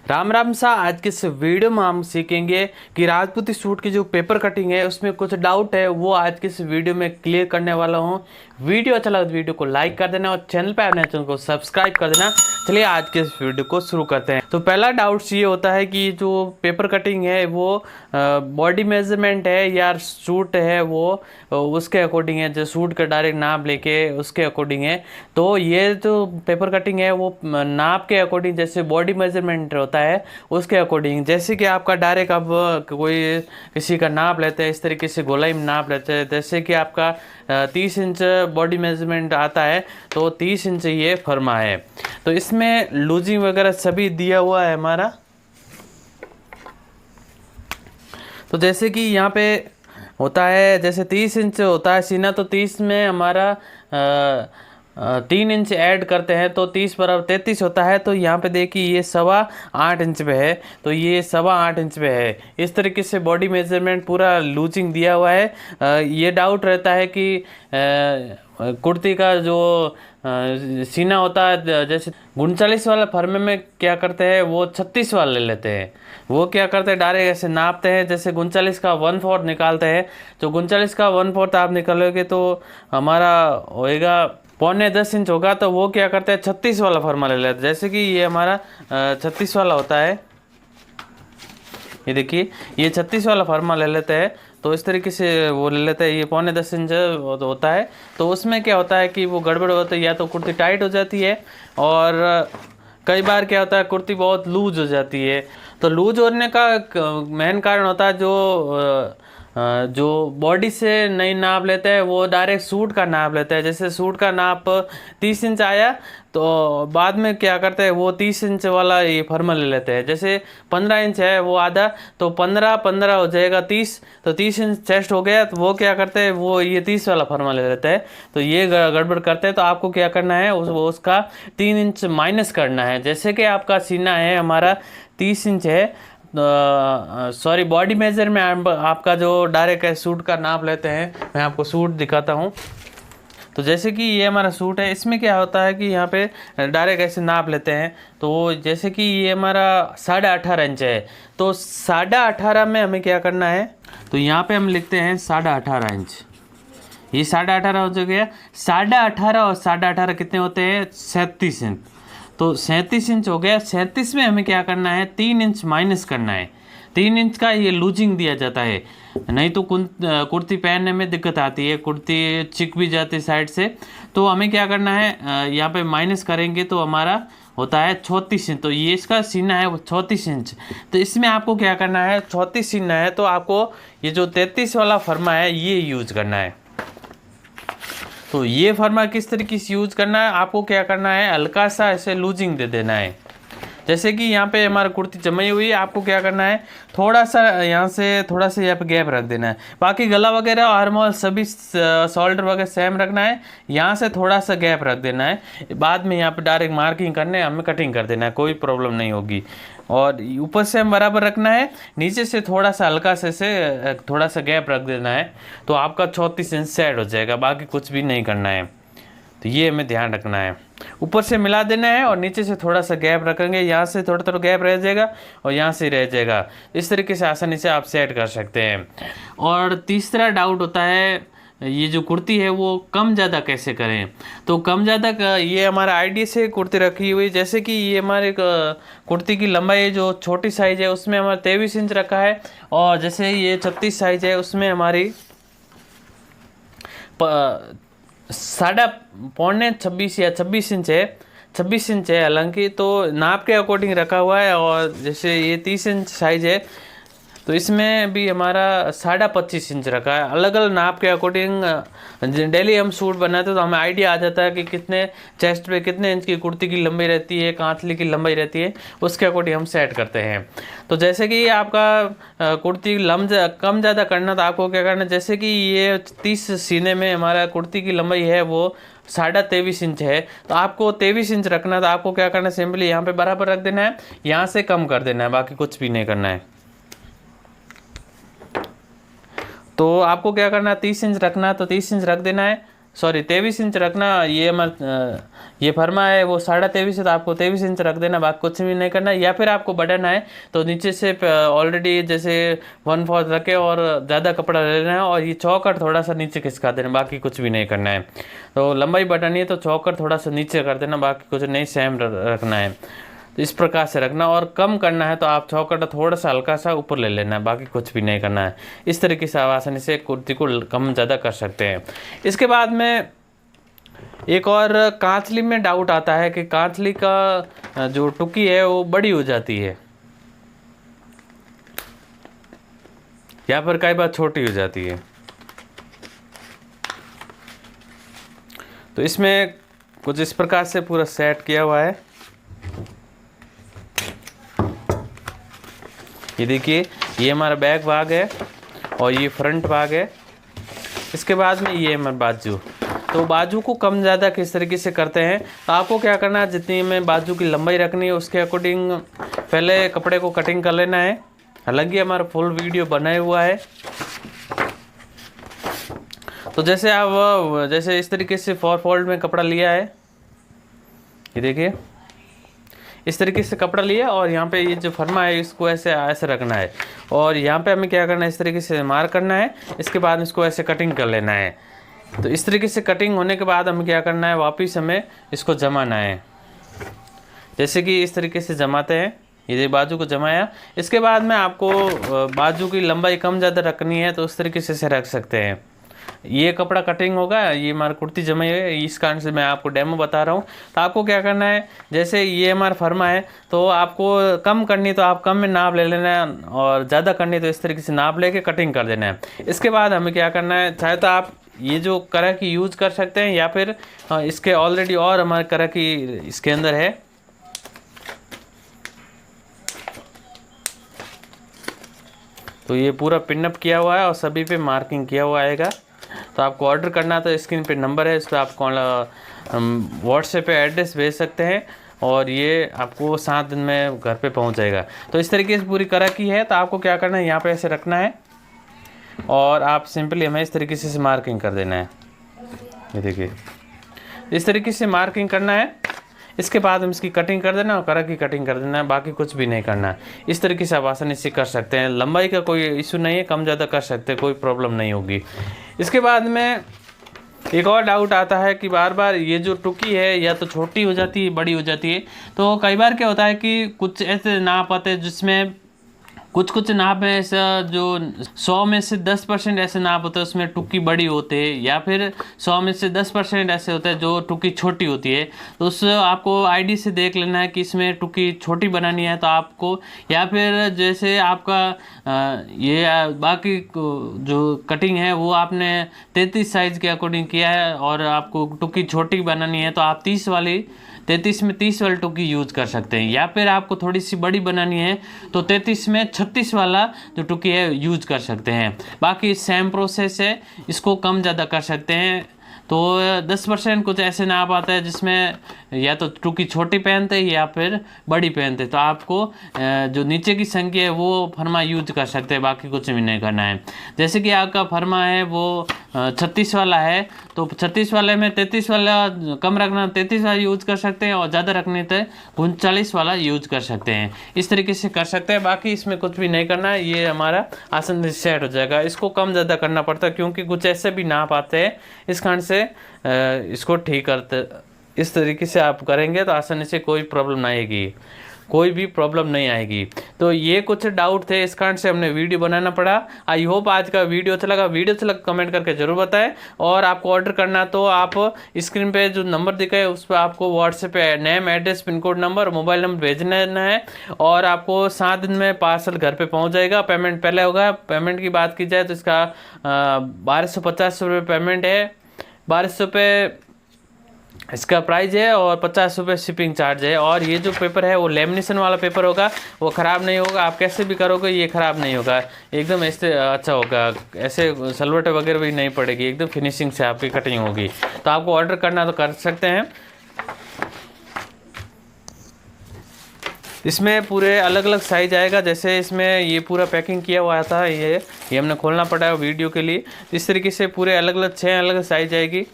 राम राम सा। आज के इस वीडियो में हम सीखेंगे कि राजपूती सूट की जो पेपर कटिंग है उसमें कुछ डाउट है, वो आज के इस वीडियो में क्लियर करने वाला हूँ। वीडियो अच्छा लगा तो वीडियो को लाइक कर देना और चैनल पे आने चैनल को सब्सक्राइब कर देना। चलिए आज के इस वीडियो को शुरू करते हैं। तो पहला डाउट ये होता है कि जो पेपर कटिंग है वो बॉडी मेजरमेंट है या सूट है वो उसके अकॉर्डिंग है, जो सूट का डायरेक्ट नाप लेके उसके अकॉर्डिंग है। तो ये जो पेपर कटिंग है वो नाप के अकॉर्डिंग, जैसे बॉडी मेजरमेंट होता है उसके अकॉर्डिंग। जैसे कि आपका डायरेक्ट अब कोई किसी का नाप लेते हैं, इस तरीके से गोलाई में नाप लेते हैं। जैसे कि आपका 30 इंच बॉडी मेजरमेंट आता है तो 30 इंच ये फर्मा है। तो इसमें लूजिंग वगैरह सभी दिया हुआ है हमारा। तो जैसे कि यहाँ पे होता है, जैसे 30 इंच होता है सीना, तो 30 में हमारा 3 इंच ऐड करते हैं तो 30 बराबर 33 होता है। तो यहाँ पे देखिए ये 8.25 इंच पे है, तो ये 8.25 इंच पे है। इस तरीके से बॉडी मेजरमेंट पूरा लूजिंग दिया हुआ है। ये डाउट रहता है कि कुर्ती का जो सीना होता है, जैसे 39 वाला फर्मे में क्या करते हैं वो 36 वाला ले लेते हैं। वो क्या करते हैं डायरेक्ट ऐसे नापते हैं, जैसे 39 का 1/4 निकालते हैं। तो 39 का 1/4 आप निकालोगे तो हमारा होएगा 9.25 इंच होगा। तो वो क्या करते हैं 36 वाला फर्मा ले लेते हैं। जैसे कि ये हमारा 36 वाला होता है, ये देखिए ये 36 वाला फर्मा ले लेते हैं। तो इस तरीके से वो ले लेते हैं, ये 9.25 इंच होता है। तो उसमें क्या होता है कि वो गड़बड़ होता है, या तो कुर्ती टाइट हो जाती है और कई बार क्या होता है कुर्ती बहुत लूज हो जाती है। तो लूज होने का मेन कारण होता है जो बॉडी से नहीं नाप लेते हैं वो डायरेक्ट सूट का नाप लेते हैं। जैसे सूट का नाप 30 इंच आया तो बाद में क्या करते हैं वो 30 इंच वाला ये फर्मा ले लेते हैं। जैसे 15 इंच है वो आधा, तो 15 हो जाएगा 30, तो 30 इंच चेस्ट हो गया। तो वो क्या करते हैं वो ये 30 वाला फर्मा ले लेते हैं। तो ये गड़बड़ करते हैं। तो आपको क्या करना है उसका 3 इंच माइनस करना है। जैसे कि आपका सीना है हमारा 30 इंच है, सॉरी बॉडी मेजर में आपका जो डायरेक्ट है सूट का नाप लेते हैं। मैं आपको सूट दिखाता हूँ। तो जैसे कि ये हमारा सूट है, इसमें क्या होता है कि यहाँ पे डायरेक्ट ऐसे नाप लेते हैं। तो जैसे कि ये हमारा 18.5 इंच है, तो 18.5 में हमें क्या करना है, तो यहाँ पे हम लिखते हैं 18.5 इंच। ये 18.5 हो गया। 18.5 और 18.5 कितने होते हैं 37 इंच। तो 37 इंच हो गया। 37 में हमें क्या करना है 3 इंच माइनस करना है। 3 इंच का ये लूजिंग दिया जाता है, नहीं तो कुर्ती पहनने में दिक्कत आती है, कुर्ती चिक भी जाती है साइड से। तो हमें क्या करना है यहाँ पे माइनस करेंगे तो हमारा होता है 34 इंच। तो ये इसका सीना है वो 34 इंच। तो इसमें आपको क्या करना है 34 सीना है तो आपको ये जो 33 वाला फर्मा है ये यूज करना है। तो ये फर्मा किस तरीके से यूज करना है, आपको क्या करना है हल्का सा ऐसे लूजिंग दे देना है। जैसे कि यहाँ पे हमारा कुर्ती जमी हुई है, आपको क्या करना है थोड़ा सा यहाँ से थोड़ा सा यहाँ पे गैप रख देना है। बाकी गला वगैरह आर्मोल सभी शोल्डर वगैरह सेम रखना है, यहाँ से थोड़ा सा गैप रख देना है। बाद में यहाँ पे डायरेक्ट मार्किंग करने हमें कटिंग कर देना है, कोई प्रॉब्लम नहीं होगी। और ऊपर से हम बराबर रखना है, नीचे से थोड़ा सा हल्का से थोड़ा सा गैप रख देना है। तो आपका 34 इंच सेट हो जाएगा, बाकी कुछ भी नहीं करना है। तो ये हमें ध्यान रखना है, ऊपर से मिला देना है और नीचे से थोड़ा सा गैप रखेंगे। यहाँ से थोड़ा थोड़ा गैप रह जाएगा और यहाँ से रह जाएगा। इस तरीके से आसानी से आप सेट कर सकते हैं। और तीसरा डाउट होता है ये जो कुर्ती है वो कम ज़्यादा कैसे करें। तो कम ज़्यादा ये हमारा आईडी से कुर्ती रखी हुई, जैसे कि ये हमारे कुर्ती की लंबाई जो छोटी साइज़ है उसमें हमारा 23 इंच रखा है, और जैसे ये 36 साइज़ है उसमें हमारी 26.5 या 26 इंच है, 26 इंच है हालांकि। तो नाप के अकॉर्डिंग रखा हुआ है। और जैसे ये 30 इंच साइज है तो इसमें भी हमारा 25.5 इंच रखा है। अलग अलग नाप के अकॉर्डिंग डेली हम सूट बनाते हैं तो हमें आइडिया आ जाता है कि कितने चेस्ट पे कितने इंच की कुर्ती की लंबाई रहती है, कांतली की लंबाई रहती है, उसके अकॉर्डिंग हम सेट करते हैं। तो जैसे कि आपका कुर्ती कम ज़्यादा करना तो आपको क्या करना है, जैसे कि ये 30 सीने में हमारा कुर्ती की लंबाई है वो 23.5 इंच है, तो आपको 23 इंच रखना। तो आपको क्या करना है सिंपली यहाँ पे बराबर रख देना है, यहाँ से कम कर देना है, बाकी कुछ भी नहीं करना है। तो आपको क्या करना है 30 इंच रखना है तो 30 इंच रख देना है। सॉरी 23 इंच रखना। ये ये फर्मा है वो 23.5 है, तो आपको 23 इंच रख देना, बाकी कुछ भी नहीं करना। या फिर आपको बढ़ाना है तो नीचे से ऑलरेडी जैसे 1/4 रखे और ज़्यादा कपड़ा ले लेना है और ये चौकट थोड़ा सा नीचे खिसका देना, बाकी कुछ भी नहीं करना है। तो लंबाई बढ़ानी है तो चौकट थोड़ा सा नीचे कर देना, बाकी कुछ नहीं, सेम रखना है। तो इस प्रकार से रखना, और कम करना है तो आप चौकट थोड़ा सा हल्का सा ऊपर ले लेना है, बाकी कुछ भी नहीं करना है। इस तरीके से आप आसानी से कुर्ती को कम ज़्यादा कर सकते हैं। इसके बाद में एक और कांचली में डाउट आता है कि कांचली का जो टुकी है वो बड़ी हो जाती है या फिर कई बार छोटी हो जाती है। तो इसमें कुछ इस प्रकार से पूरा सेट किया हुआ है। ये देखिए, ये हमारा बैक भाग है और ये फ्रंट भाग है। इसके बाद में ये हमारा बाजू। तो बाजू को कम ज़्यादा किस तरीके से करते हैं, तो आपको क्या करना है, जितनी में बाजू की लंबाई रखनी है उसके अकॉर्डिंग पहले कपड़े को कटिंग कर लेना है। हालांकि हमारा फुल वीडियो बनाया हुआ है। तो जैसे आप जैसे इस तरीके से 4 फोल्ड में कपड़ा लिया है, ये देखिए इस तरीके से कपड़ा लिया और यहाँ पे ये जो फर्मा है इसको ऐसे ऐसे रखना है और यहाँ पे हमें क्या करना है, इस तरीके से मार्क करना है। इसके बाद इसको ऐसे कटिंग कर लेना है। तो इस तरीके से कटिंग होने के बाद हमें क्या करना है, वापस हमें इसको जमाना है। जैसे कि इस तरीके से जमाते हैं, ये बाजू को जमाया। इसके बाद में आपको बाजू की लंबाई कम ज़्यादा रखनी है तो उस तरीके से रख सकते हैं। ये कपड़ा कटिंग होगा, ये हमारा कुर्ती जमाई है, इस कारण से मैं आपको डेमो बता रहा हूँ। तो आपको क्या करना है, जैसे ये हमारा फर्मा है तो आपको कम करनी तो आप कम में नाप ले लेना है और ज़्यादा करनी तो इस तरीके से नाप लेके कटिंग कर देना है। इसके बाद हमें क्या करना है, चाहे तो आप ये जो करा की यूज़ कर सकते हैं या फिर इसके ऑलरेडी और हमारे करा की इसके अंदर है। तो ये पूरा पिनअप किया हुआ है और सभी पे मार्किंग किया हुआ आएगा। तो आपको ऑर्डर करना तो स्क्रीन पे नंबर है, इस पर आप व्हाट्सएप पे एड्रेस भेज सकते हैं और ये आपको 7 दिन में घर पे पहुंच जाएगा। तो इस तरीके से पूरी करा की है। तो आपको क्या करना है, यहाँ पे ऐसे रखना है और आप सिंपली हमें इस तरीके से मार्किंग कर देना है। ये देखिए इस तरीके से मार्किंग करना है। इसके बाद हम इसकी कटिंग कर देना और करा की कटिंग कर देना है, बाकी कुछ भी नहीं करना है। इस तरीके से आप आसानी से कर सकते हैं। लंबाई का कोई इशू नहीं है, कम ज़्यादा कर सकते हैं, कोई प्रॉब्लम नहीं होगी। इसके बाद में एक और डाउट आता है कि बार बार ये जो टुकी है या तो छोटी हो जाती है बड़ी हो जाती है। तो कई बार क्या होता है कि कुछ ऐसे नाप आते हैं जिसमें कुछ नाप में ऐसा जो 100 में से 10% ऐसे नाप होते हैं उसमें टुकी बड़ी होते हैं, या फिर 100 में से 10% ऐसे होते हैं जो टुकी छोटी होती है। तो उस आपको आईडी से देख लेना है कि इसमें टुकी छोटी बनानी है तो आपको, या फिर जैसे आपका ये बाकी जो कटिंग है वो आपने 33 साइज़ के अकॉर्डिंग किया है और आपको टुकी छोटी बनानी है तो आप 33 में 30 वाली टुकी यूज़ कर सकते हैं। या फिर आपको थोड़ी सी बड़ी बनानी है तो 33 में 36 वाला जो टुकी है यूज़ कर सकते हैं। बाकी सेम प्रोसेस है, इसको कम ज़्यादा कर सकते हैं। तो 10% कुछ ऐसे नाप आता है जिसमें या तो टुकी छोटी पहनते हैं या फिर बड़ी पहनते हैं। तो आपको जो नीचे की संख्या है वो फर्मा यूज कर सकते हैं, बाकी कुछ भी नहीं करना है। जैसे कि आपका फर्मा है वो 36 वाला है तो 36 वाले में 33 वाला कम रखना 33 वाला यूज कर सकते हैं और ज़्यादा रखने तो 39 वाला यूज कर सकते हैं। इस तरीके से कर सकते हैं, बाकी इसमें कुछ भी नहीं करना है। ये हमारा आसान से सेट हो जाएगा। इसको कम ज़्यादा करना पड़ता है क्योंकि कुछ ऐसे भी नाप आते हैं, इस कारण से इसको ठीक करते, इस तरीके से आप करेंगे तो आसानी से कोई प्रॉब्लम नहीं आएगी, कोई भी प्रॉब्लम नहीं आएगी। तो ये कुछ डाउट थे, इस कारण से हमने वीडियो बनाना पड़ा। आई होप आज का वीडियो अच्छा लगा। वीडियो अच्छा लगा कमेंट करके जरूर बताएं। और आपको ऑर्डर करना तो आप स्क्रीन पे जो नंबर दिखा है उस पर आपको व्हाट्सएप पे name, address, pin code number, mobile number भेजना है और आपको 7 दिन में पार्सल घर पे पहुंच जाएगा। पेमेंट पहले होगा। पेमेंट की बात की जाए तो इसका 1250 रुपये पेमेंट है, 1200 रुपये इसका प्राइस है और 50 रुपये शिपिंग चार्ज है। और ये जो पेपर है वो लेमिनेशन वाला पेपर होगा, वो ख़राब नहीं होगा। आप कैसे भी करोगे ये ख़राब नहीं होगा, एकदम ऐसे अच्छा होगा, ऐसे सलवट वगैरह भी नहीं पड़ेगी, एकदम फिनिशिंग से आपकी कटिंग होगी। तो आपको ऑर्डर करना तो कर सकते हैं। इसमें पूरे अलग अलग साइज आएगा। जैसे इसमें ये पूरा पैकिंग किया हुआ था, ये हमने खोलना पड़ा है वीडियो के लिए। इस तरीके से पूरे अलग अलग 6 अलग साइज आएगी।